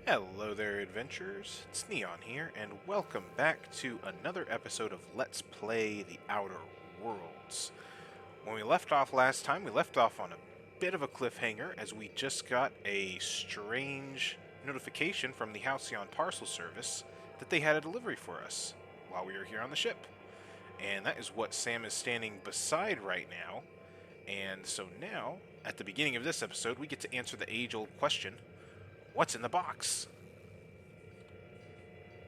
Hello there, adventurers. It's Neon here, and welcome back to another episode of Let's Play The Outer Worlds. When we left off last time, we left off on a bit of a cliffhanger as we just got a strange notification from the Halcyon Parcel Service that they had a delivery for us while we were here on the ship. And that is what Sam is standing beside right now. And so now, at the beginning of this episode, we get to answer the age-old question: what's in the box?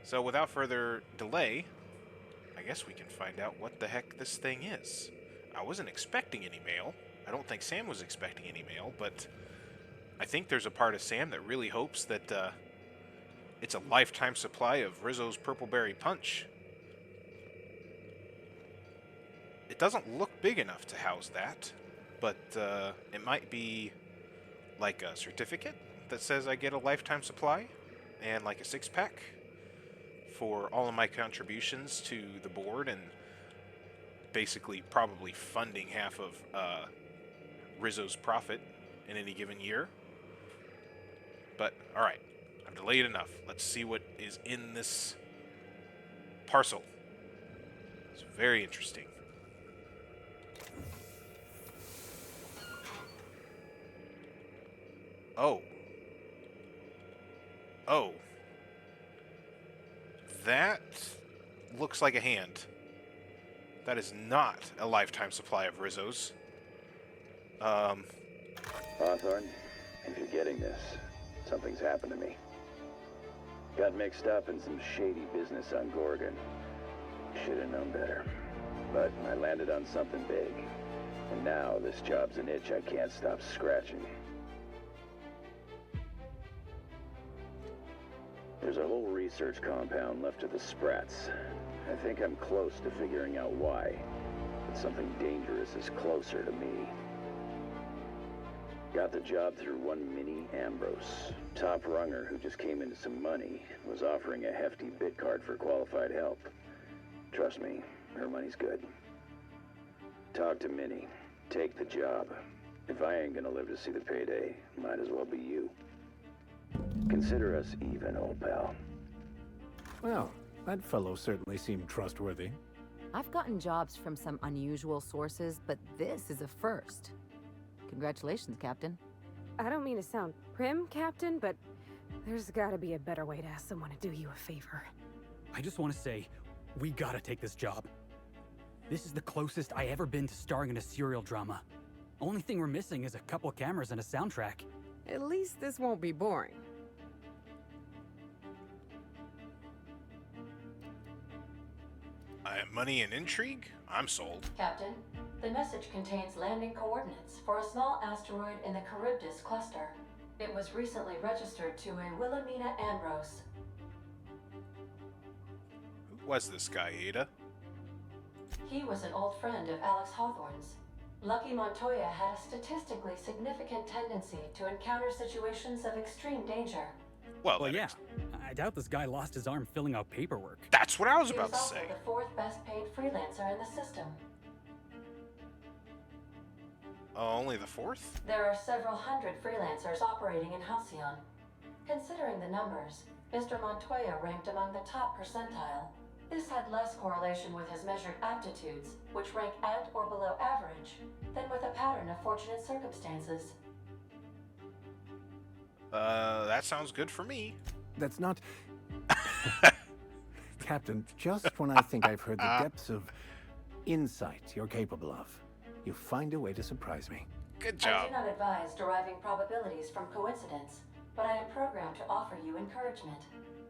So without further delay, I guess we can find out what the heck this thing is. I wasn't expecting any mail. I don't think Sam was expecting any mail, but I think there's a part of Sam that really hopes that it's a lifetime supply of Rizzo's Purple Berry Punch. It doesn't look big enough to house that, but it might be like a certificate that says I get a lifetime supply, and like a six-pack for all of my contributions to the board, and basically probably funding half of Rizzo's profit in any given year. But, alright, I've delayed enough. Let's see what is in this parcel. It's very interesting. Oh. Oh. That looks like a hand. That is not a lifetime supply of Rizzo's. Hawthorne, if you're getting this, something's happened to me. Got mixed up in some shady business on Gorgon. Should have known better. But I landed on something big. And now this job's an itch I can't stop scratching. There's a whole research compound left of the Sprats. I think I'm close to figuring out why. But something dangerous is closer to me. Got the job through one Minnie Ambrose. Top runger who just came into some money, was offering a hefty bid card for qualified help. Trust me, her money's good. Talk to Minnie. Take the job. If I ain't gonna live to see the payday, might as well be you. Consider us even, old pal. Well, that fellow certainly seemed trustworthy. I've gotten jobs from some unusual sources, but this is a first. Congratulations, Captain. I don't mean to sound prim, Captain, but there's gotta be a better way to ask someone to do you a favor. I just want to say, we gotta take this job. This is the closest I ever been to starring in a serial drama. Only thing we're missing is a couple cameras and a soundtrack. At least this won't be boring. Money and intrigue? I'm sold. Captain, the message contains landing coordinates for a small asteroid in the Charybdis cluster. It was recently registered to a Wilhelmina Ambrose. Who was this guy, Ada? He was an old friend of Alex Hawthorne's. Lucky Montoya had a statistically significant tendency to encounter situations of extreme danger. Well, Yeah, I doubt this guy lost his arm filling out paperwork. that's what I was He about was to also say. the fourth best paid freelancer in the system. Only the fourth? There are several hundred freelancers operating in Halcyon. Considering the numbers, Mr. Montoya ranked among the top percentile. This had less correlation with his measured aptitudes, which rank at or below average, than with a pattern of fortunate circumstances. That sounds good for me. That's not... Captain, just when I think I've heard the depths of insight you're capable of, you find a way to surprise me. Good I job. do not advise deriving probabilities from coincidence, but I am programmed to offer you encouragement.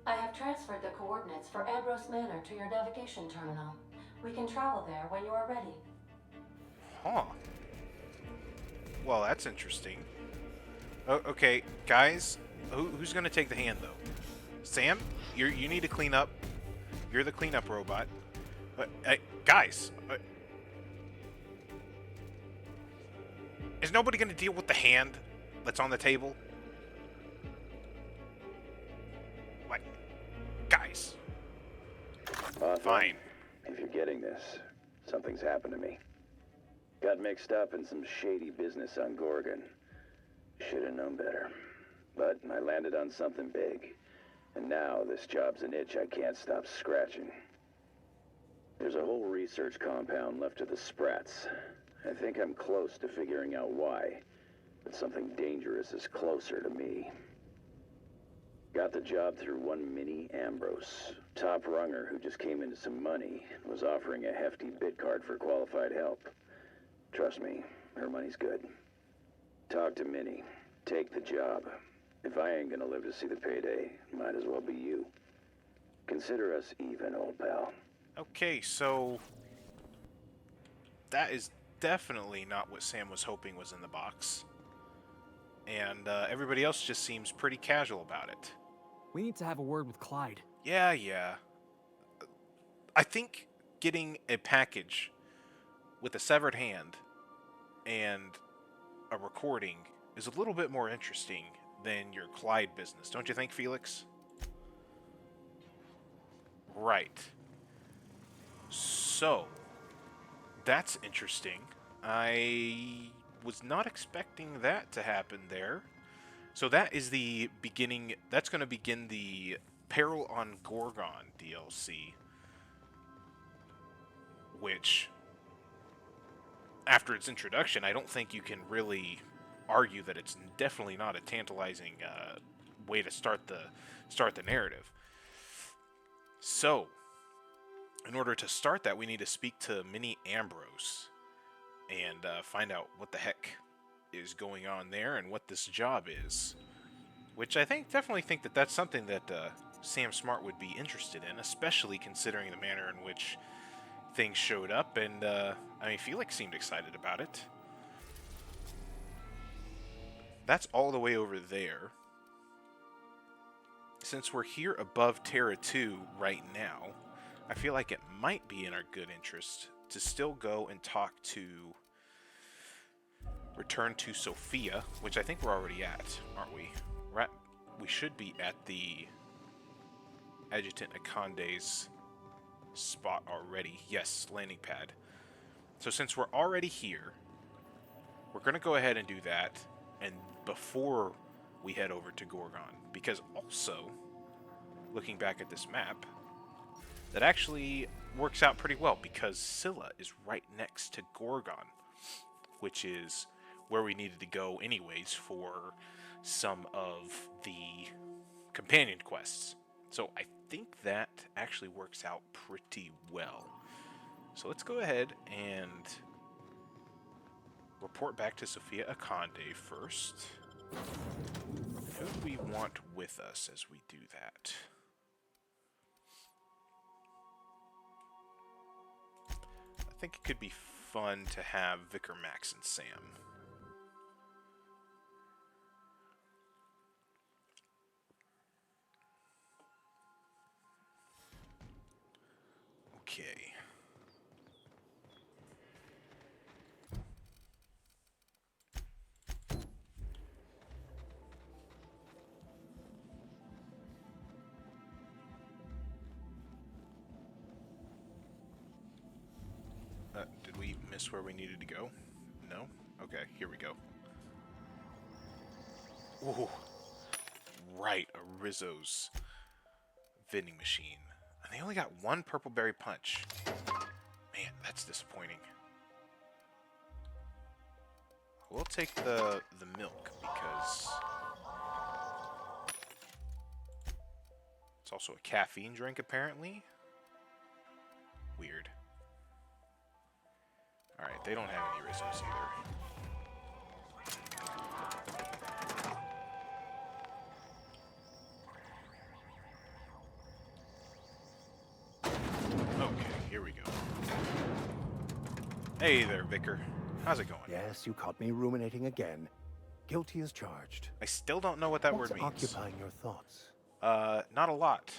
I have transferred the coordinates for Ambrose Manor to your navigation terminal. We can travel there when you are ready. Huh. Well, that's interesting. Okay, guys, who's gonna take the hand, though? Sam, you need to clean up. You're the cleanup robot. Guys, is nobody gonna deal with the hand that's on the table? Like, guys. Hawthorne, Fine. if you're getting this, something's happened to me. Got mixed up in some shady business on Gorgon. Should have known better. But I landed on something big. And now this job's an itch I can't stop scratching. There's a whole research compound left of the Sprats. I think I'm close to figuring out why. But something dangerous is closer to me. Got the job through one Minnie Ambrose. Top runger who just came into some money. Was offering a hefty bid card for qualified help. Trust me, her money's good. Talk to Minnie. Take the job. If I ain't gonna live to see the payday, might as well be you. Consider us even, old pal. Okay, so that is definitely not what Sam was hoping was in the box. And everybody else just seems pretty casual about it. We need to have a word with Clyde. Yeah. I think getting a package with a severed hand and a recording is a little bit more interesting than your Clyde business. Don't you think, Felix? Right. So, that's interesting. I was not expecting that to happen there. So that is the beginning. That's going to begin the Peril on Gorgon DLC. Which, after its introduction, I don't think you can really argue that it's definitely not a tantalizing way to start the narrative. So, in order to start that, we need to speak to Minnie Ambrose and find out what the heck is going on there and what this job is. Which I definitely think that that's something that Sam Smart would be interested in, especially considering the manner in which things showed up, and Felix seemed excited about it. That's all the way over there. Since we're here above Terra 2 right now, I feel like it might be in our good interest to still go and talk to... return to Sophia, which I think we're already at, aren't we? We should be at the Adjutant Akande's spot already. Yes, landing pad. So since we're already here, we're going to go ahead and do that, and before we head over to Gorgon, because also, looking back at this map, that actually works out pretty well, because Scylla is right next to Gorgon, which is where we needed to go anyways for some of the companion quests. So I think that actually works out pretty well. So let's go ahead and report back to Sophia Akande first. Who do we want with us as we do that? I think it could be fun to have Vicar, Max, and Sam. Okay. Did we miss where we needed to go? No? Okay, here we go. Ooh. Right, a Rizzo's vending machine. And they only got one purple berry punch. Man, that's disappointing. We'll take the milk because it's also a caffeine drink apparently. Weird. Alright, they don't have any Rizzos either. Okay, here we go. Hey there, Vicar. How's it going? Yes, you caught me ruminating again. Guilty as charged. I still don't know what that What's word means. occupying your thoughts? Not a lot.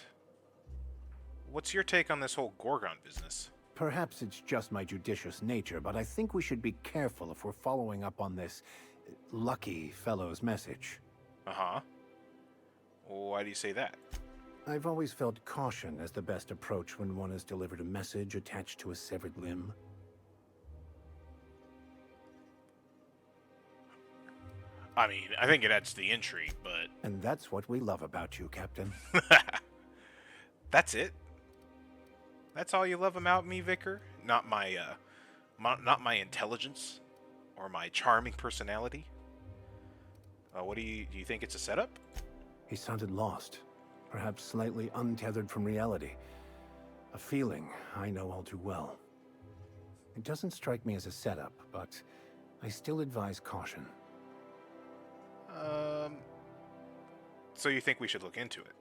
What's your take on this whole Gorgon business? Perhaps it's just my judicious nature, but I think we should be careful if we're following up on this lucky fellow's message. Uh-huh. Why do you say that? I've always felt caution as the best approach when one has delivered a message attached to a severed limb. I mean, I think it adds to the intrigue, but... And that's what we love about you, Captain. That's it? That's all you love about me, Vicar? Not my, not my intelligence? Or my charming personality? What do you think it's a setup? He sounded lost, perhaps slightly untethered from reality. A feeling I know all too well. It doesn't strike me as a setup, but I still advise caution. So you think we should look into it?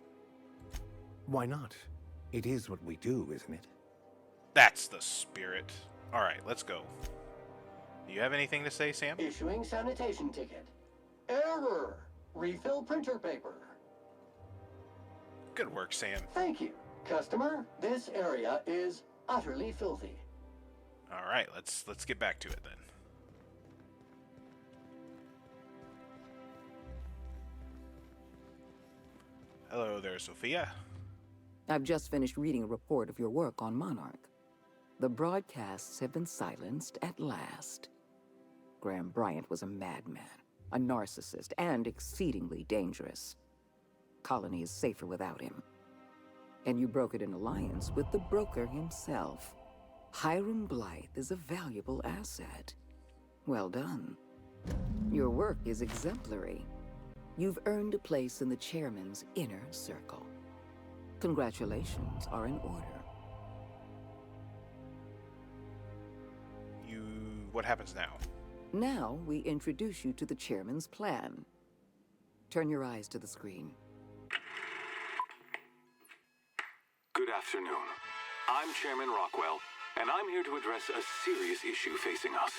Why not? It is what we do, isn't it? That's the spirit. Alright, let's go. Do you have anything to say, Sam? Issuing sanitation ticket. Error. Refill printer paper. Good work, Sam. Thank you. Customer, this area is utterly filthy. Alright, let's get back to it then. Hello there, Sophia. I've just finished reading a report of your work on Monarch. The broadcasts have been silenced at last. Graham Bryant was a madman, a narcissist, and exceedingly dangerous. Colony is safer without him. And you brokered an alliance with the broker himself. Hiram Blythe is a valuable asset. Well done. Your work is exemplary. You've earned a place in the chairman's inner circle. Congratulations are in order. What happens now? Now we introduce you to the chairman's plan. Turn your eyes to the screen. Good afternoon. I'm Chairman Rockwell, and I'm here to address a serious issue facing us.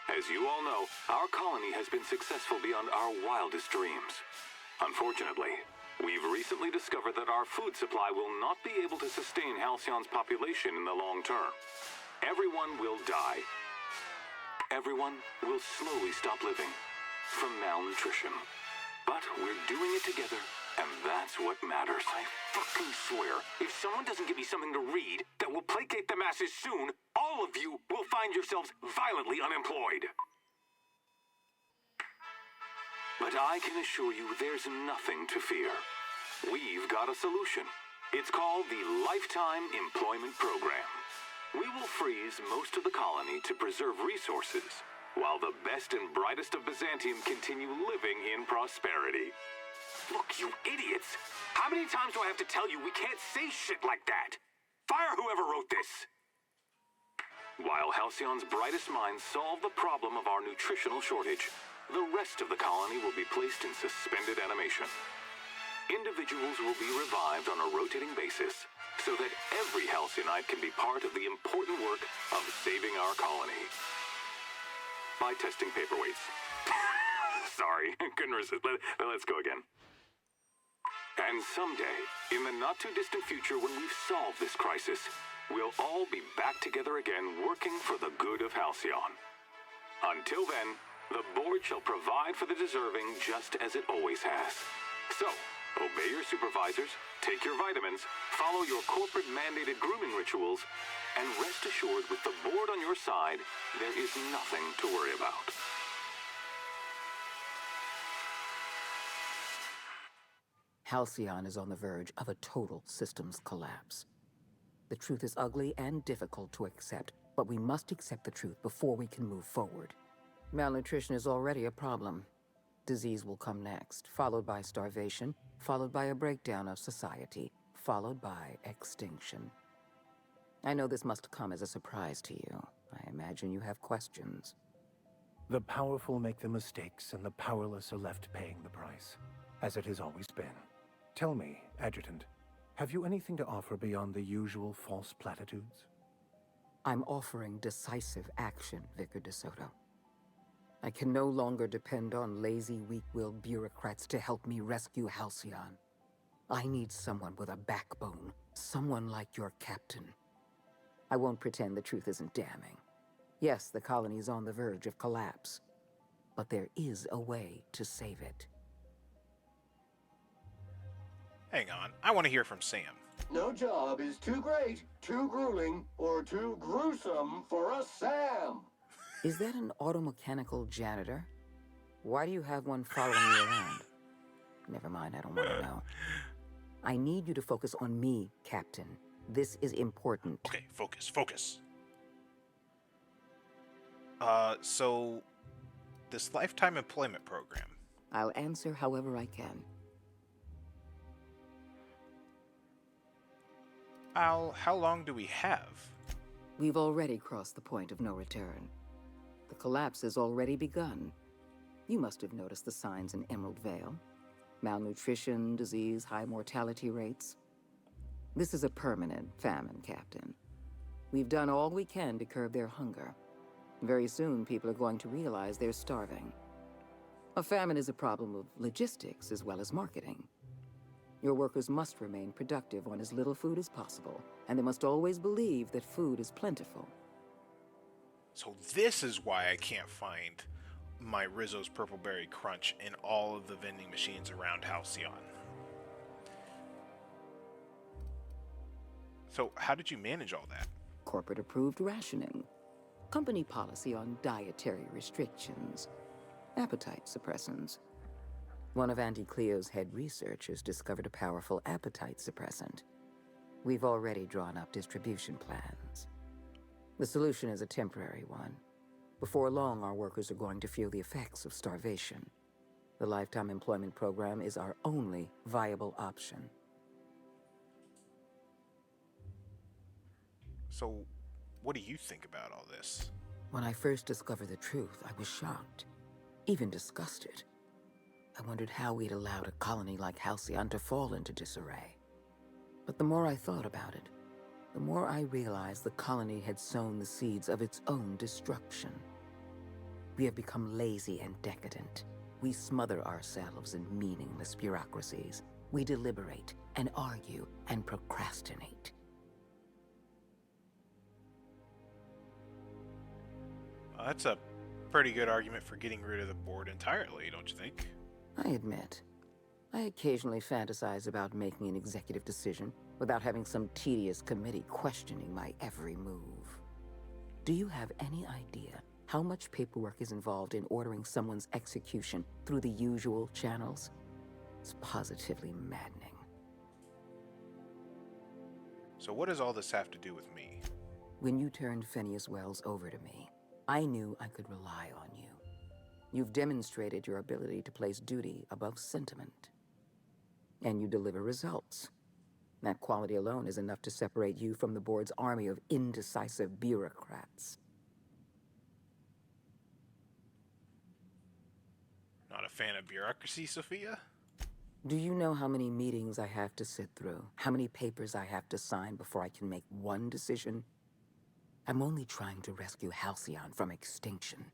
As you all know, our colony has been successful beyond our wildest dreams. Unfortunately, we've recently discovered that our food supply will not be able to sustain Halcyon's population in the long term. Everyone will die. Everyone will slowly stop living from malnutrition. But we're doing it together, and that's what matters. I fucking swear, if someone doesn't give me something to read that will placate the masses soon, all of you will find yourselves violently unemployed. But I can assure you there's nothing to fear. We've got a solution. It's called the Lifetime Employment Program. We will freeze most of the colony to preserve resources, while the best and brightest of Byzantium continue living in prosperity. Look, you idiots! How many times do I have to tell you we can't say shit like that? Fire whoever wrote this! While Halcyon's brightest minds solve the problem of our nutritional shortage, the rest of the colony will be placed in suspended animation. Individuals will be revived on a rotating basis, so that every Halcyonite can be part of the important work of saving our colony. By testing paperweights. Sorry, couldn't resist. Let's go again. And someday, in the not-too-distant future when we've solved this crisis, we'll all be back together again working for the good of Halcyon. Until then, the board shall provide for the deserving just as it always has. So, obey your supervisors, take your vitamins, follow your corporate-mandated grooming rituals, and rest assured with the board on your side, there is nothing to worry about. Halcyon is on the verge of a total systems collapse. The truth is ugly and difficult to accept, but we must accept the truth before we can move forward. Malnutrition is already a problem. Disease will come next, followed by starvation, followed by a breakdown of society, followed by extinction. I know this must come as a surprise to you. I imagine you have questions. The powerful make the mistakes, and the powerless are left paying the price, as it has always been. Tell me, Adjutant, have you anything to offer beyond the usual false platitudes? I'm offering decisive action, Vicar DeSoto. I can no longer depend on lazy, weak-willed bureaucrats to help me rescue Halcyon. I need someone with a backbone, someone like your captain. I won't pretend the truth isn't damning. Yes, the colony is on the verge of collapse, but there is a way to save it. Hang on, I want to hear from Sam. No job is too great, too grueling, or too gruesome for a Sam. Is that an automechanical janitor? Why do you have one following you around? Never mind, I don't want to know. I need you to focus on me, Captain. This is important. Okay, focus. So this lifetime employment program. I'll answer however I can. How long do we have? We've already crossed the point of no return. The collapse has already begun. You must have noticed the signs in Emerald Vale. Malnutrition, disease, high mortality rates. This is a permanent famine, Captain. We've done all we can to curb their hunger. Very soon, people are going to realize they're starving. A famine is a problem of logistics as well as marketing. Your workers must remain productive on as little food as possible, and they must always believe that food is plentiful. So this is why I can't find my Rizzo's Purple Berry Crunch in all of the vending machines around Halcyon. So how did you manage all that? Corporate-approved rationing. Company policy on dietary restrictions. Appetite suppressants. One of Auntie Cleo's head researchers discovered a powerful appetite suppressant. We've already drawn up distribution plans. The solution is a temporary one. Before long, our workers are going to feel the effects of starvation. The Lifetime Employment Program is our only viable option. So, what do you think about all this? When I first discovered the truth, I was shocked, even disgusted. I wondered how we'd allowed a colony like Halcyon to fall into disarray. But the more I thought about it, the more I realized the colony had sown the seeds of its own destruction. We have become lazy and decadent. We smother ourselves in meaningless bureaucracies. We deliberate and argue and procrastinate. That's a pretty good argument for getting rid of the board entirely, don't you think? I admit, I occasionally fantasize about making an executive decision without having some tedious committee questioning my every move. Do you have any idea how much paperwork is involved in ordering someone's execution through the usual channels? It's positively maddening. So what does all this have to do with me? When you turned Phineas Wells over to me, I knew I could rely on you. You've demonstrated your ability to place duty above sentiment. And you deliver results. That quality alone is enough to separate you from the board's army of indecisive bureaucrats. Not a fan of bureaucracy, Sophia? Do you know how many meetings I have to sit through? How many papers I have to sign before I can make one decision? I'm only trying to rescue Halcyon from extinction.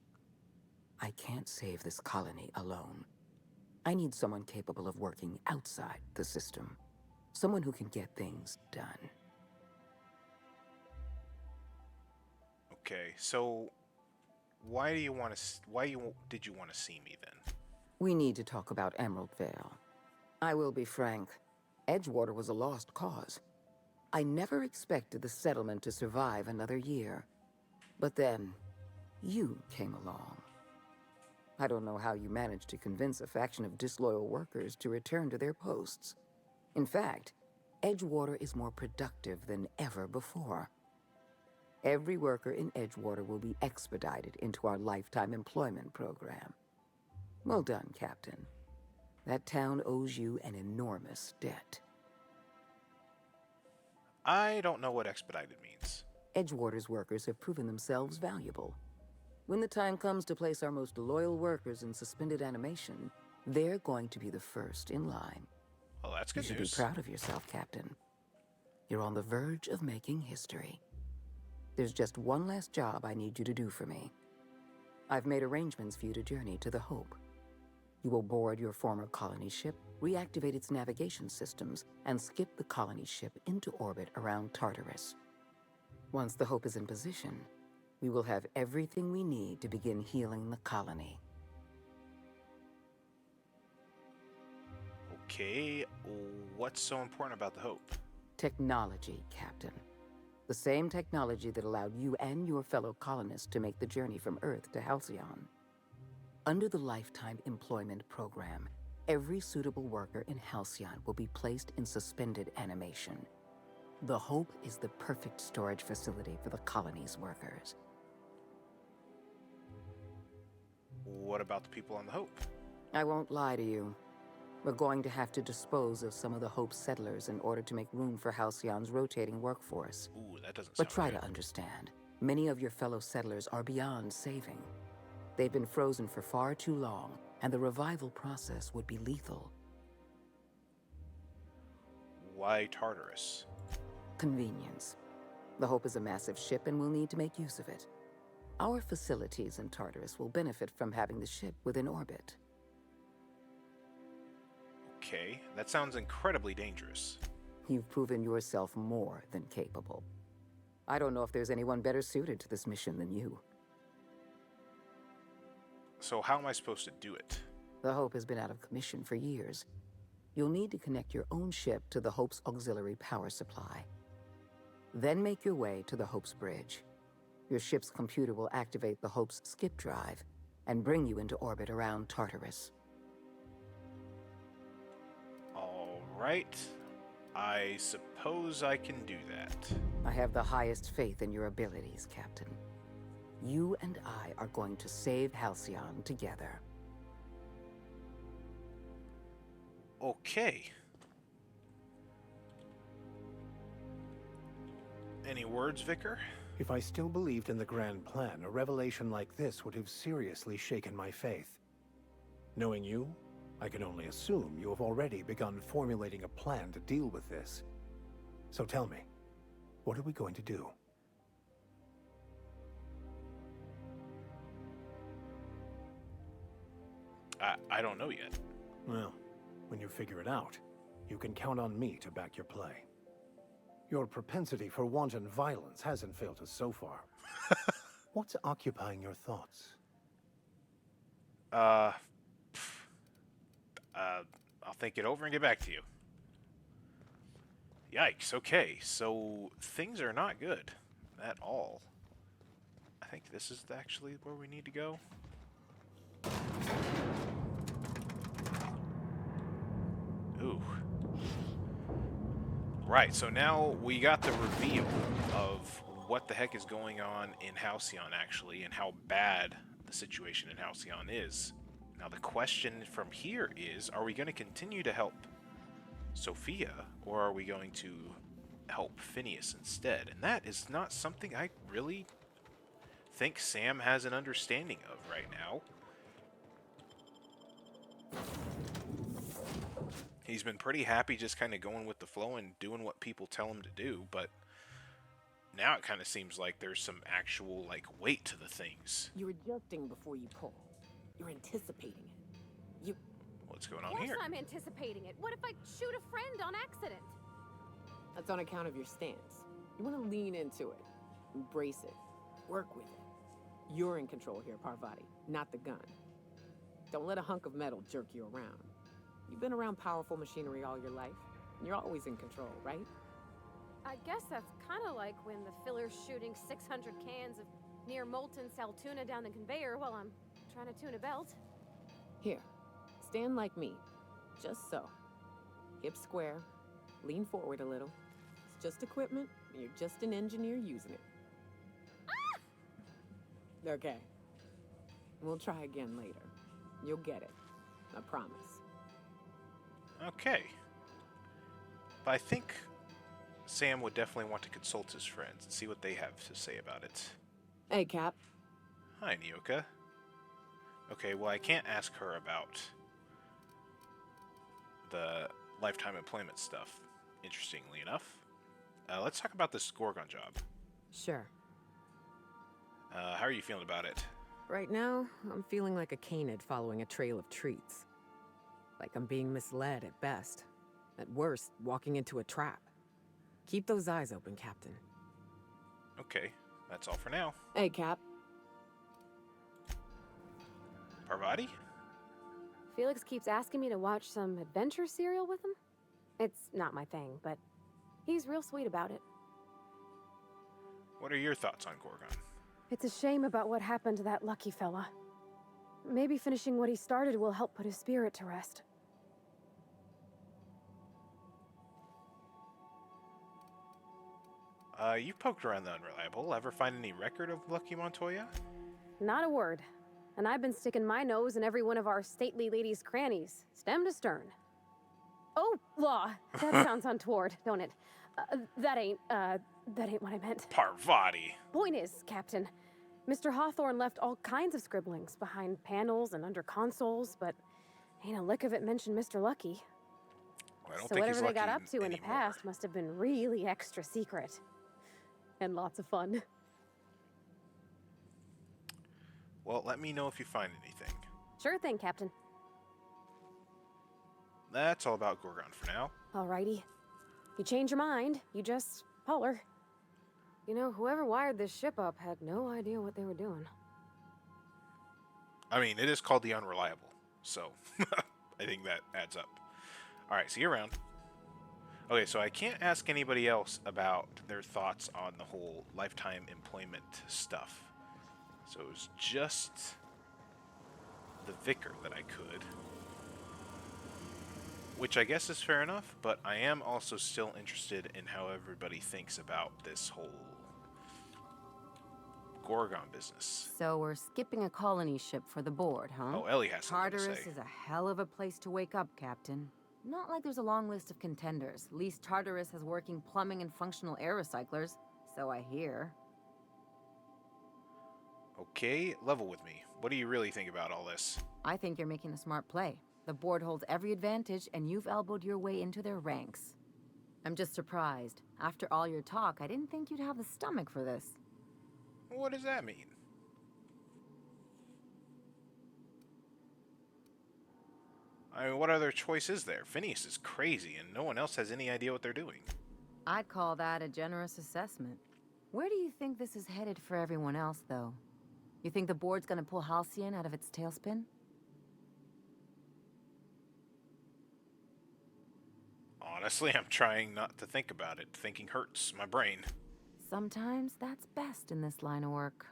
I can't save this colony alone. I need someone capable of working outside the system. Someone who can get things done. Okay, so why did you want to see me then? We need to talk about Emerald Vale. I will be frank. Edgewater was a lost cause. I never expected the settlement to survive another year. But then, you came along. I don't know how you managed to convince a faction of disloyal workers to return to their posts. In fact, Edgewater is more productive than ever before. Every worker in Edgewater will be expedited into our lifetime employment program. Well done, Captain. That town owes you an enormous debt. I don't know what expedited means. Edgewater's workers have proven themselves valuable. When the time comes to place our most loyal workers in suspended animation, they're going to be the first in line. Well, that's good news. You should be proud of yourself, Captain. You're on the verge of making history. There's just one last job I need you to do for me. I've made arrangements for you to journey to the Hope. You will board your former colony ship, reactivate its navigation systems, and skip the colony ship into orbit around Tartarus. Once the Hope is in position, we will have everything we need to begin healing the colony. Okay, what's so important about the Hope? Technology, Captain. The same technology that allowed you and your fellow colonists to make the journey from Earth to Halcyon. Under the Lifetime Employment Program, Every suitable worker in Halcyon will be placed in suspended animation. The Hope is the perfect storage facility for the colony's workers. What about the people on the Hope? I won't lie to you. We're going to have to dispose of some of the Hope settlers in order to make room for Halcyon's rotating workforce. Ooh, that doesn't sound But try good. to understand. Many of your fellow settlers are beyond saving. They've been frozen for far too long, and the revival process would be lethal. Why Tartarus? Convenience. The Hope is a massive ship, and we'll need to make use of it. Our facilities in Tartarus will benefit from having the ship within orbit. Okay, that sounds incredibly dangerous. You've proven yourself more than capable. I don't know if there's anyone better suited to this mission than you. So how am I supposed to do it? The Hope has been out of commission for years. You'll need to connect your own ship to the Hope's auxiliary power supply. Then make your way to the Hope's bridge. Your ship's computer will activate the Hope's skip drive and bring you into orbit around Tartarus. Alright, I suppose I can do that. I have the highest faith in your abilities, Captain. You and I are going to save Halcyon together. Okay. Any words, Vicar? If I still believed in the grand plan, a revelation like this would have seriously shaken my faith. Knowing you, I can only assume you have already begun formulating a plan to deal with this. So tell me, what are we going to do? I don't know yet. Well, when you figure it out, you can count on me to back your play. Your propensity for wanton violence hasn't failed us so far. What's occupying your thoughts? I'll think it over and get back to you. Yikes, okay, so things are not good at all. I think this is actually where we need to go. Ooh. Right, so now we got the reveal of what the heck is going on in Halcyon, actually, and how bad the situation in Halcyon is. Now, the question from here is, are we going to continue to help Sophia, or are we going to help Phineas instead? And that is not something I really think Sam has an understanding of right now. He's been pretty happy just kind of going with the flow and doing what people tell him to do, but now it kind of seems like there's some actual, like, weight to the things. You're adjusting before you pull. You're anticipating it. What's going on Of here? course I'm anticipating it. What if I shoot a friend on accident? That's on account of your stance. You want to lean into it. Embrace it. Work with it. You're in control here, Parvati, not the gun. Don't let a hunk of metal jerk you around. You've been around powerful machinery all your life. And you're always in control, right? I guess that's kind of like when the filler's shooting 600 cans of near molten cell tuna down the conveyor while I'm trying to tune a belt. Here, stand like me. Just so. Hips square. Lean forward a little. It's just equipment, and you're just an engineer using it. Ah! Okay. We'll try again later. You'll get it. I promise. Okay. But I think Sam would definitely want to consult his friends and see what they have to say about it. Hey, Cap. Hi, Nyoka. Okay, well, I can't ask her about the lifetime employment stuff, interestingly enough. Let's talk about this Gorgon job. Sure. How are you feeling about it? Right now, I'm feeling like a canid following a trail of treats. Like I'm being misled at best. At worst, walking into a trap. Keep those eyes open, Captain. Okay, that's all for now. Hey, Cap. Parvati? Felix keeps asking me to watch some adventure serial with him. It's not my thing, but he's real sweet about it. What are your thoughts on Gorgon? It's a shame about what happened to that lucky fella. Maybe finishing what he started will help put his spirit to rest. You poked around the Unreliable. Ever find any record of Lucky Montoya? Not a word. And I've been sticking my nose in every one of our stately ladies' crannies, stem to stern. Oh, law. That sounds untoward, don't it? That ain't what I meant. Parvati. Point is, Captain, Mr. Hawthorne left all kinds of scribblings behind panels and under consoles, but ain't a lick of it mentioned Mr. Lucky. I don't So think he's whatever they got lucky up to in the anymore. past must have been really extra secret. And lots of fun. Well, let me know if you find anything. Sure thing, Captain. That's all about Gorgon for now. Alrighty. You change your mind, you just holler. You know, whoever wired this ship up had no idea what they were doing. I mean, it is called the Unreliable, so I think that adds up. Alright, see you around. Okay, so I can't ask anybody else about their thoughts on the whole lifetime employment stuff. So it was just the vicar that I could. Which I guess is fair enough, but I am also still interested in how everybody thinks about this whole Gorgon business. So we're skipping a colony ship for the board, huh? Oh, Ellie has something to Tartarus say. is a hell of a place to wake up, Captain. Not like there's a long list of contenders. At least Tartarus has working plumbing and functional air recyclers, so I hear. Okay, level with me. What do you really think about all this? I think you're making a smart play. The board holds every advantage, and you've elbowed your way into their ranks. I'm just surprised. After all your talk, I didn't think you'd have the stomach for this. What does that mean? I mean, what other choice is there? Phineas is crazy, and no one else has any idea what they're doing. I'd call that a generous assessment. Where do you think this is headed for everyone else, though? You think the board's gonna pull Halcyon out of its tailspin? Honestly, I'm trying not to think about it. Thinking hurts my brain. Sometimes that's best in this line of work.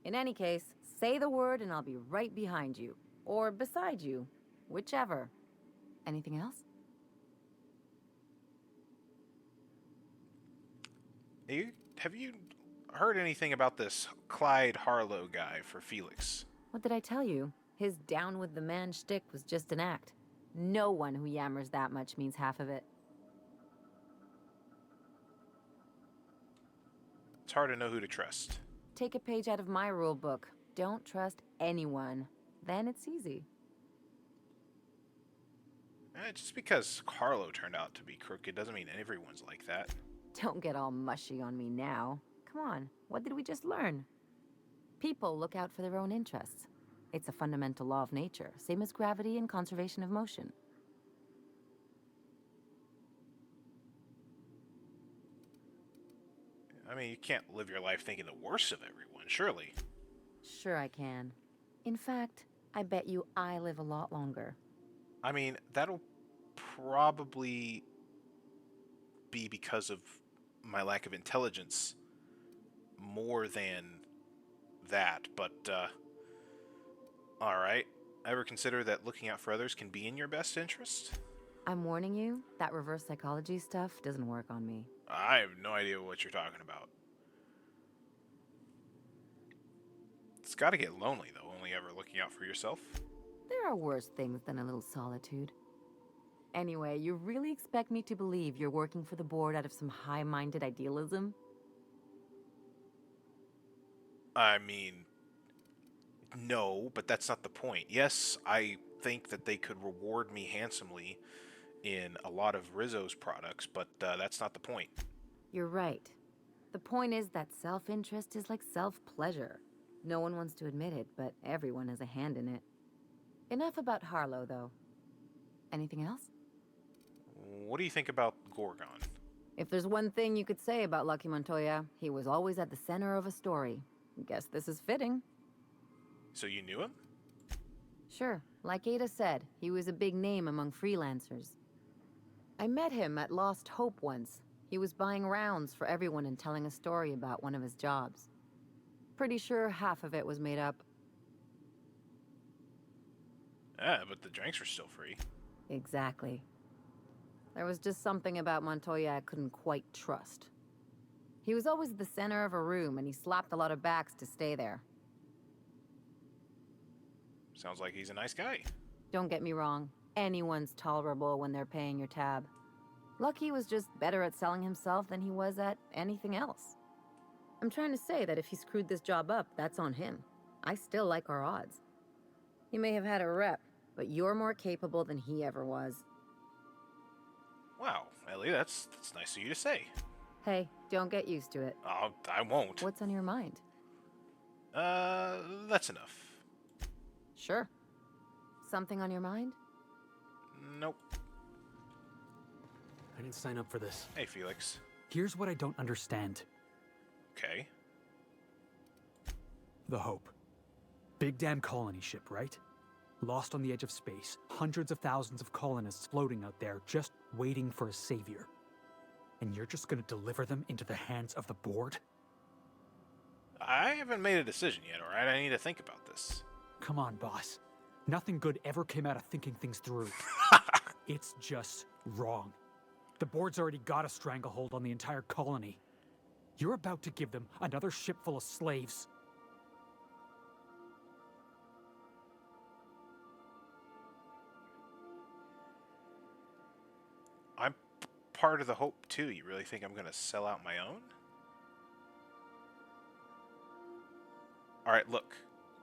In any case, say the word and I'll be right behind you. Or beside you. Whichever. Anything else? Have you heard anything about this Clyde Harlow guy for Felix? What did I tell you? His down with the man shtick was just an act. No one who yammers that much means half of it. It's hard to know who to trust. Take a page out of my rule book. Don't trust anyone. Then it's easy. Just because Harlow turned out to be crooked doesn't mean everyone's like that. Don't get all mushy on me now. Come on, what did we just learn? People look out for their own interests. It's a fundamental law of nature, same as gravity and conservation of motion. I mean, you can't live your life thinking the worst of everyone, surely. Sure I can. In fact, I bet you I live a lot longer. I mean, that'll probably be because of my lack of intelligence more than that, but, alright. Ever consider that looking out for others can be in your best interest? I'm warning you, that reverse psychology stuff doesn't work on me. I have no idea what you're talking about. It's gotta get lonely, though, only ever looking out for yourself. There are worse things than a little solitude. Anyway, you really expect me to believe you're working for the board out of some high-minded idealism? I mean, no, but that's not the point. Yes, I think that they could reward me handsomely in a lot of Rizzo's products, but that's not the point. You're right. The point is that self-interest is like self-pleasure. No one wants to admit it, but everyone has a hand in it. Enough about Harlow, though. Anything else? What do you think about Gorgon? If there's one thing you could say about Lucky Montoya, he was always at the center of a story. Guess this is fitting. So you knew him? Sure. Like Ada said, he was a big name among freelancers. I met him at Lost Hope once. He was buying rounds for everyone and telling a story about one of his jobs. Pretty sure half of it was made up. Yeah, but the drinks were still free. Exactly. There was just something about Montoya I couldn't quite trust. He was always the center of a room, and he slapped a lot of backs to stay there. Sounds like he's a nice guy. Don't get me wrong. Anyone's tolerable when they're paying your tab. Lucky was just better at selling himself than he was at anything else. I'm trying to say that if he screwed this job up, that's on him. I still like our odds. He may have had a rep, but you're more capable than he ever was. Wow, Ellie, that's nice of you to say. Hey, don't get used to it. I won't. What's on your mind? That's enough. Sure. Something on your mind? Nope. I didn't sign up for this. Hey, Felix. Here's what I don't understand. Okay. The Hope. Big damn colony ship, right? Lost on the edge of space. Hundreds of thousands of colonists floating out there, just waiting for a savior. And you're just gonna deliver them into the hands of the board? I haven't made a decision yet, alright? I need to think about this. Come on, boss. Nothing good ever came out of thinking things through. It's just wrong. The board's already got a stranglehold on the entire colony. You're about to give them another ship full of slaves. I'm part of the Hope, too. You really think I'm going to sell out my own? Alright, look.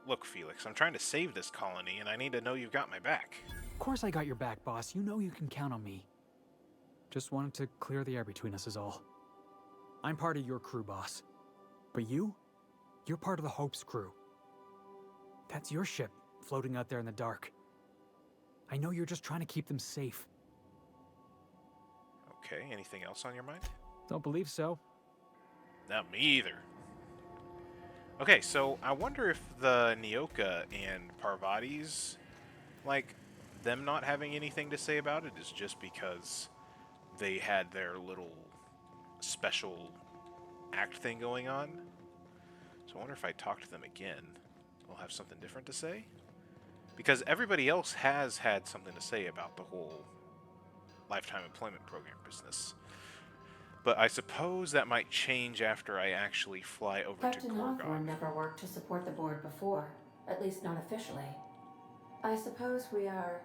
Look, Felix, I'm trying to save this colony, and I need to know you've got my back. Of course I got your back, boss. You know you can count on me. Just wanted to clear the air between us is all. I'm part of your crew, boss. But you're part of the Hope's crew. That's your ship, floating out there in the dark. I know you're just trying to keep them safe. Okay, anything else on your mind? Don't believe so. Not me either. Okay, so I wonder if the Nyoka and Parvati's, like, them not having anything to say about it is just because they had their little special act thing going on. So I wonder if I talk to them again, they'll have something different to say? Because everybody else has had something to say about the whole lifetime employment program business. But I suppose that might change after I actually fly over Captain to Gorgon. Hawthorne never worked to support the board before, at least not officially. I suppose we are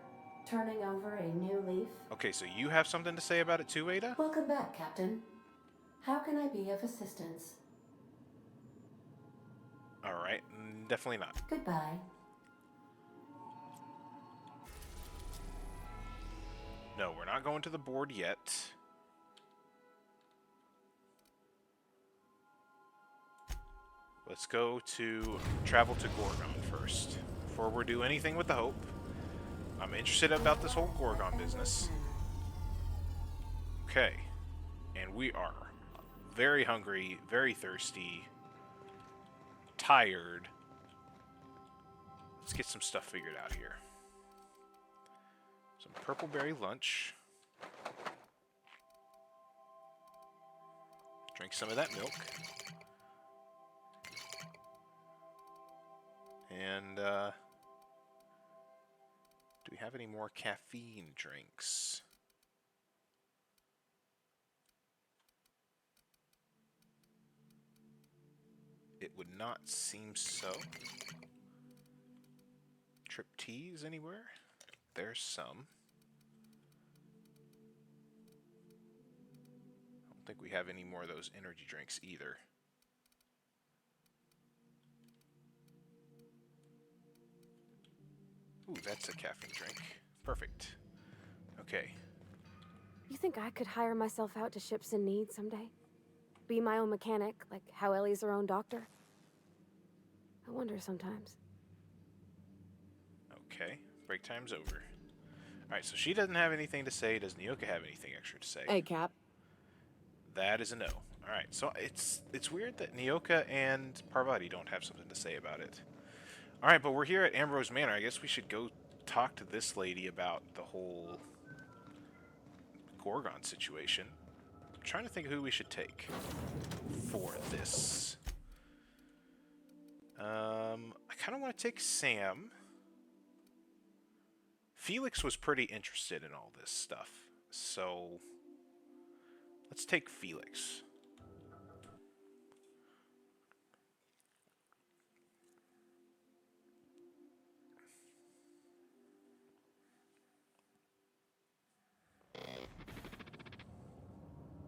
turning over a new leaf? Okay, so you have something to say about it too, Ada? Welcome back, Captain. How can I be of assistance? Alright, definitely not. Goodbye. No, we're not going to the board yet. Let's go to travel to Gorgon first. Before we do anything with the Hope, I'm interested about this whole Gorgon business. Okay. And we are very hungry, very thirsty, tired. Let's get some stuff figured out here. Some purple berry lunch. Drink some of that milk. And, do we have any more caffeine drinks? It would not seem so. Trip teas anywhere? There's some. I don't think we have any more of those energy drinks either. Ooh, that's a caffeine drink. Perfect. Okay. You think I could hire myself out to ships in need someday? Be my own mechanic, like how Ellie's her own doctor? I wonder sometimes. Okay. Break time's over. Alright, so she doesn't have anything to say. Does Nyoka have anything extra to say? Hey, Cap. That is a no. Alright, so it's weird that Nyoka and Parvati don't have something to say about it. Alright, but we're here at Ambrose Manor. I guess we should go talk to this lady about the whole Gorgon situation. I'm trying to think of who we should take for this. I kind of want to take Sam. Felix was pretty interested in all this stuff, so let's take Felix.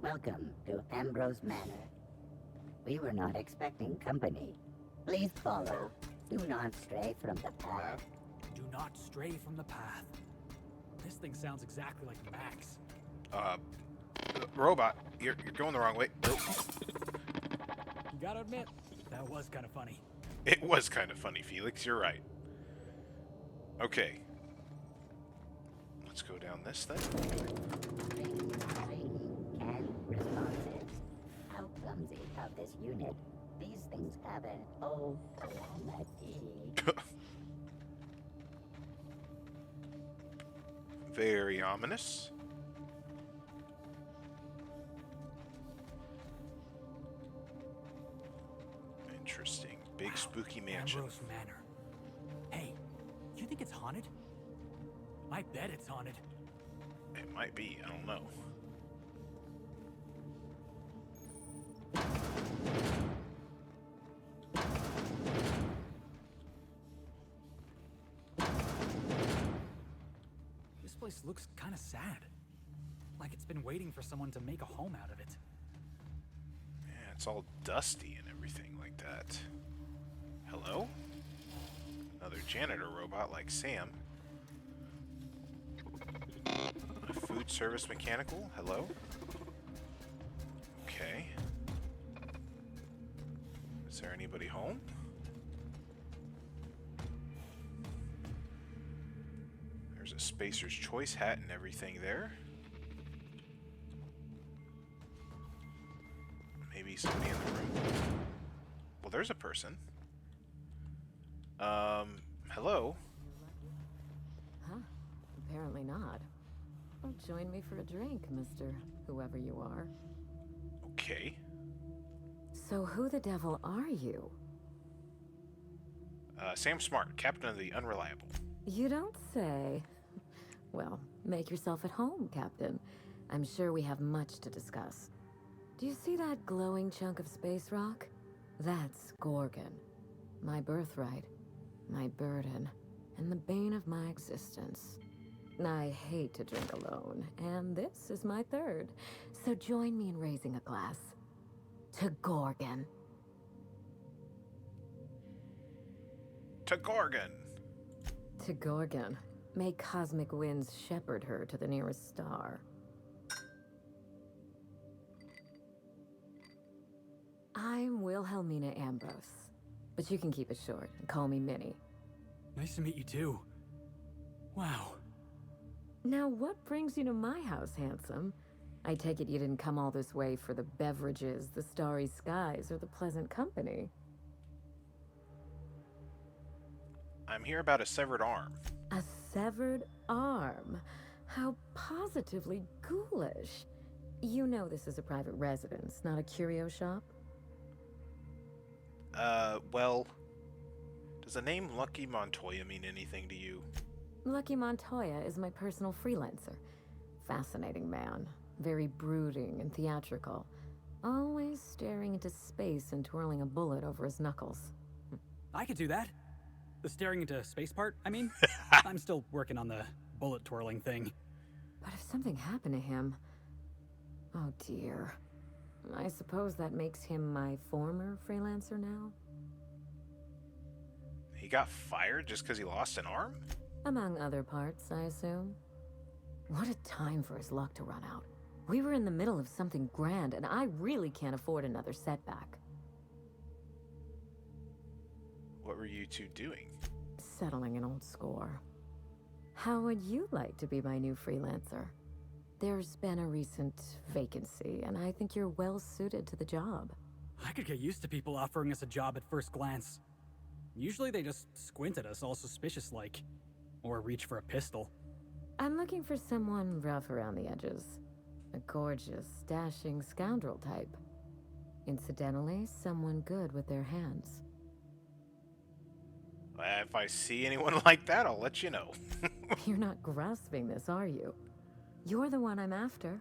Welcome to Ambrose Manor. We were not expecting company. Please follow. Do not stray from the path. Do not stray from the path. This thing sounds exactly like Max. Robot, you're going the wrong way. Nope. You gotta admit, that was kind of funny. It was kind of funny, Felix. You're right. Okay. Let's go down this thing. And responsive. How clumsy of this unit. These things have an O-O-M-E. Very ominous. Interesting. Big spooky mansion. Ambrose Manor. Hey, you think it's haunted? I bet it's haunted. It might be. I don't know. This place looks kind of sad. Like it's been waiting for someone to make a home out of it. Yeah, it's all dusty and everything like that. Hello? Another janitor robot like Sam. A food service mechanical? Hello? Okay. Is there anybody home? There's a Spacer's Choice hat and everything there. Maybe somebody in the room. Well, there's a person. Hello? Huh? Apparently not. Well, join me for a drink, Mr. Whoever you are. Okay. So who the devil are you? Sam Smart, captain of the Unreliable. You don't say. Well, make yourself at home, Captain. I'm sure we have much to discuss. Do you see that glowing chunk of space rock? That's Gorgon. My birthright, my burden, and the bane of my existence. I hate to drink alone, and this is my third. So join me in raising a glass. To Gorgon. To Gorgon! To Gorgon. May cosmic winds shepherd her to the nearest star. I'm Wilhelmina Ambrose, but you can keep it short and call me Minnie. Nice to meet you too. Wow. Now, what brings you to my house, handsome? I take it you didn't come all this way for the beverages, the starry skies, or the pleasant company. I'm here about a severed arm. A severed arm? How positively ghoulish. You know this is a private residence, not a curio shop? Well, does the name Lucky Montoya mean anything to you? Lucky Montoya is my personal freelancer. Fascinating man. Very brooding and theatrical. Always staring into space and twirling a bullet over his knuckles. I could do that. The staring into space part, I mean. I'm still working on the bullet twirling thing. But if something happened to him... Oh dear. I suppose that makes him my former freelancer now? He got fired just because he lost an arm? Among other parts, I assume. What a time for his luck to run out. We were in the middle of something grand, and I really can't afford another setback. What were you two doing? Settling an old score. How would you like to be my new freelancer? There's been a recent vacancy, and I think you're well suited to the job. I could get used to people offering us a job at first glance. Usually they just squint at us all suspicious-like. Or reach for a pistol. I'm looking for someone rough around the edges. A gorgeous, dashing scoundrel type. Incidentally, someone good with their hands. If I see anyone like that, I'll let you know. You're not grasping this, are you? You're the one I'm after.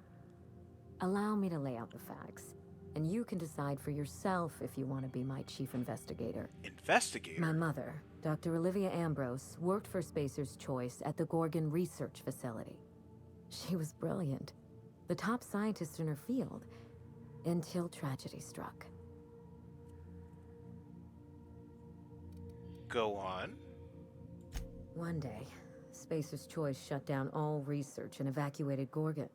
Allow me to lay out the facts, and you can decide for yourself if you want to be my chief investigator. Investigator? My mother, Dr. Olivia Ambrose, worked for Spacer's Choice at the Gorgon Research Facility. She was brilliant. the top scientist in her field, until tragedy struck. Go on. One day, Spacer's Choice shut down all research and evacuated Gorgon.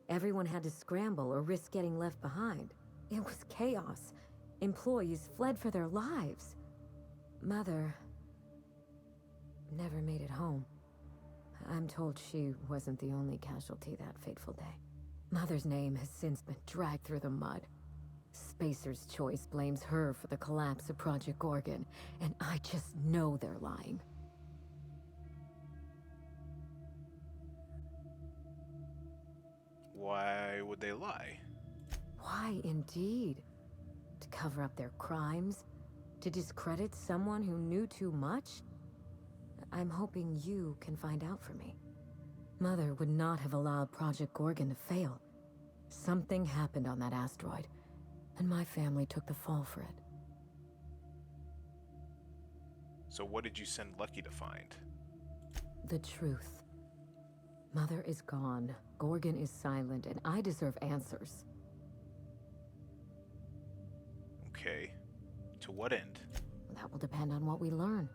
Everyone had to scramble or risk getting left behind. It was chaos. Employees fled for their lives. Mother never made it home. I'm told she wasn't the only casualty that fateful day. Mother's name has since been dragged through the mud. Spacer's Choice blames her for the collapse of Project Gorgon, and I just know they're lying. Why would they lie? Why, indeed? To cover up their crimes? To discredit someone who knew too much? I'm hoping you can find out for me. Mother would not have allowed Project Gorgon to fail. Something happened on that asteroid, and my family took the fall for it. So what did you send Lucky to find? The truth. Mother is gone, Gorgon is silent, and I deserve answers. Okay. To what end? That will depend on what we learn.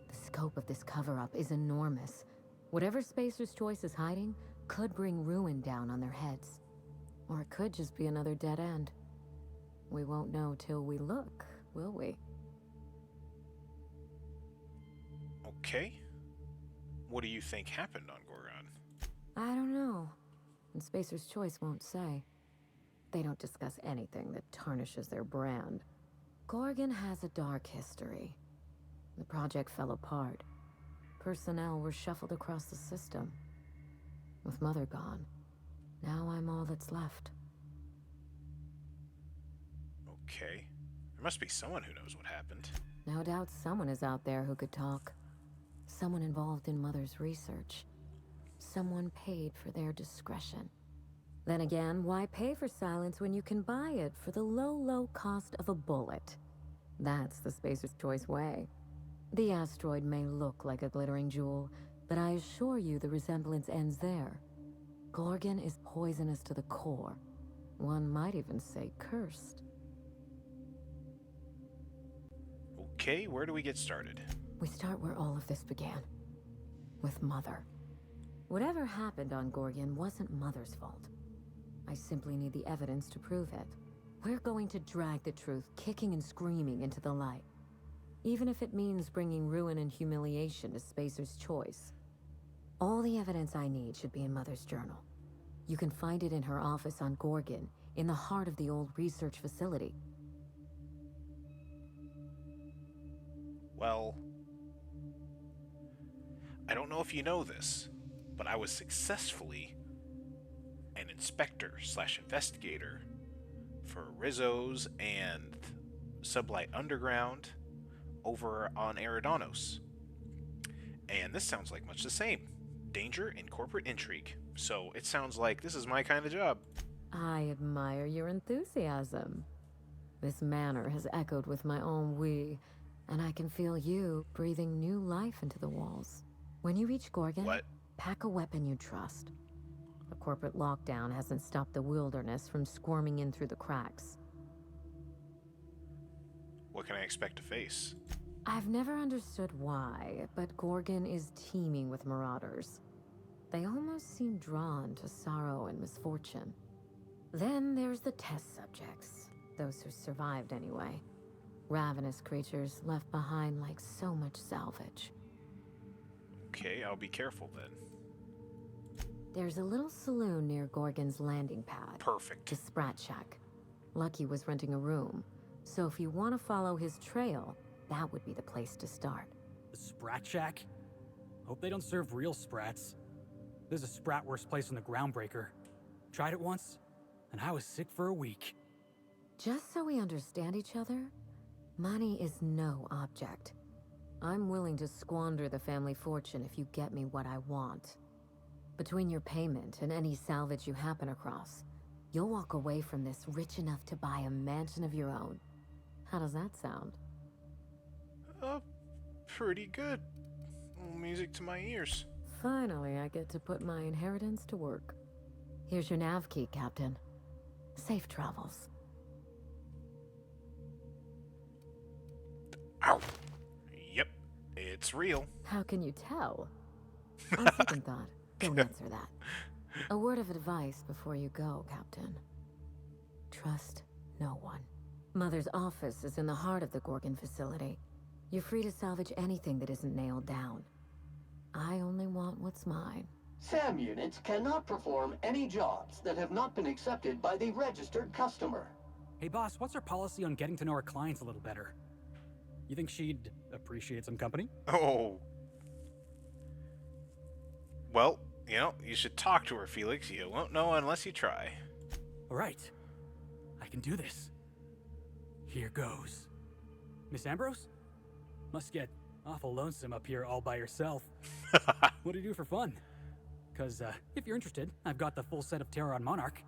The scope of this cover-up is enormous. Whatever Spacer's Choice is hiding could bring ruin down on their heads. Or it could just be another dead end. We won't know till we look, will we? Okay. What do you think happened on Gorgon? I don't know. And Spacer's Choice won't say. They don't discuss anything that tarnishes their brand. Gorgon has a dark history. The project fell apart. Personnel were shuffled across the system. With Mother gone, now I'm all that's left. Okay. There must be someone who knows what happened. No doubt someone is out there who could talk. Someone involved in Mother's research. Someone paid for their discretion. Then again, why pay for silence when you can buy it for the low cost of a bullet? That's the Spacer's Choice way. The asteroid may look like a glittering jewel, but I assure you the resemblance ends there. Gorgon is poisonous to the core. One might even say cursed. Okay, where do we get started? We start where all of this began. With Mother. Whatever happened on Gorgon wasn't Mother's fault. I simply need the evidence to prove it. We're going to drag the truth kicking and screaming into the light. Even if it means bringing ruin and humiliation to Spacer's Choice. All the evidence I need should be in Mother's journal. You can find it in her office on Gorgon, in the heart of the old research facility. Well, I don't know if you know this, but I was successfully an inspector/investigator for Rizzo's and Sublight Underground over on Eridanos. And this sounds like much the same. Danger and corporate intrigue. So it sounds like this is my kind of job. I admire your enthusiasm. This manor has echoed with my ennui, and I can feel you breathing new life into the walls. When you reach Gorgon, pack a weapon you trust. The corporate lockdown hasn't stopped the wilderness from squirming in through the cracks. What can I expect to face? I've never understood why, but Gorgon is teeming with marauders. They almost seem drawn to sorrow and misfortune. Then there's the test subjects, those who survived anyway. Ravenous creatures left behind like so much salvage. Okay, I'll be careful then. There's a little saloon near Gorgon's landing pad. Perfect. The Sprat Shack. Lucky was renting a room, so if you want to follow his trail, that would be the place to start. The Sprat Shack? Hope they don't serve real sprats. There's a sprat worse place than the Groundbreaker. Tried it once, and I was sick for a week. Just so we understand each other, money is no object. I'm willing to squander the family fortune if you get me what I want. Between your payment and any salvage you happen across, you'll walk away from this rich enough to buy a mansion of your own. How does that sound? Pretty good. Music to my ears. Finally, I get to put my inheritance to work. Here's your nav key, Captain. Safe travels. Ow! Yep, it's real. How can you tell? On second thought, don't answer that. A word of advice before you go, Captain. Trust no one. Mother's office is in the heart of the Gorgon facility. You're free to salvage anything that isn't nailed down. I only want what's mine. SAM units cannot perform any jobs that have not been accepted by the registered customer. Hey boss, what's our policy on getting to know our clients a little better? You think she'd appreciate some company? Oh. Well, you know, you should talk to her, Felix. You won't know unless you try. Alright. I can do this. Here goes. Miss Ambrose? Must get awful lonesome up here all by yourself. What do you do for fun? Because, if you're interested, I've got the full set of Terror on Monarch.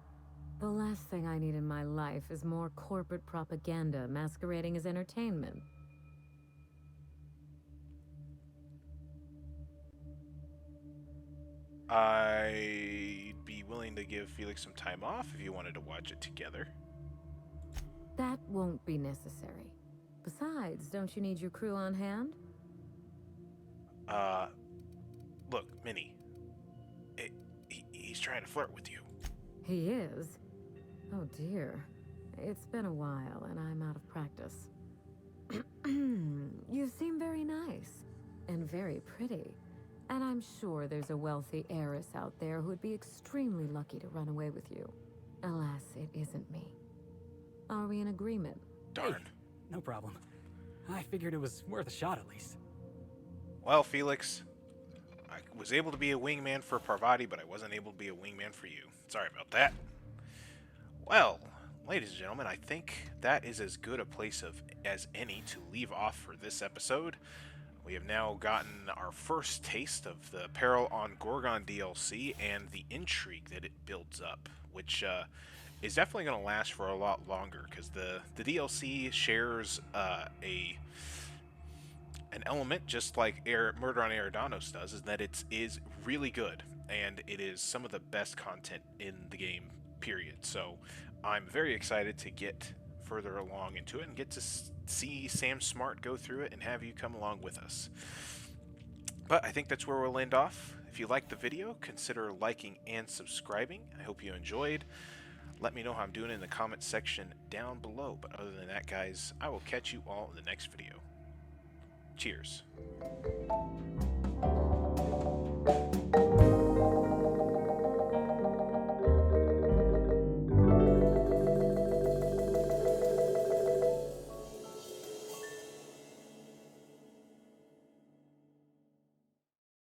The last thing I need in my life is more corporate propaganda masquerading as entertainment. I'd be willing to give Felix some time off if you wanted to watch it together. That won't be necessary. Besides, don't you need your crew on hand? Look, Minnie. He's trying to flirt with you. He is? Oh dear. It's been a while, and I'm out of practice. You seem very nice. And very pretty. And I'm sure there's a wealthy heiress out there who'd be extremely lucky to run away with you. Alas, it isn't me. Are we in agreement? Darn. Hey, no problem. I figured it was worth a shot at least. Well, Felix, I was able to be a wingman for Parvati, but I wasn't able to be a wingman for you. Sorry about that. Well, ladies and gentlemen, I think that is as good a place as any to leave off for this episode. We have now gotten our first taste of the Peril on Gorgon DLC and the intrigue that it builds up, which is definitely going to last for a lot longer, because the DLC shares an element just like Murder on Eridanos does, is that it is really good, and it is some of the best content in the game, period. So I'm very excited to get further along into it and get to see Sam Smart go through it and have you come along with us. But I think that's where we'll end off. If you liked the video, consider liking and subscribing. I hope you enjoyed. Let me know how I'm doing in the comments section down below. But other than that, guys, I will catch you all in the next video. Cheers.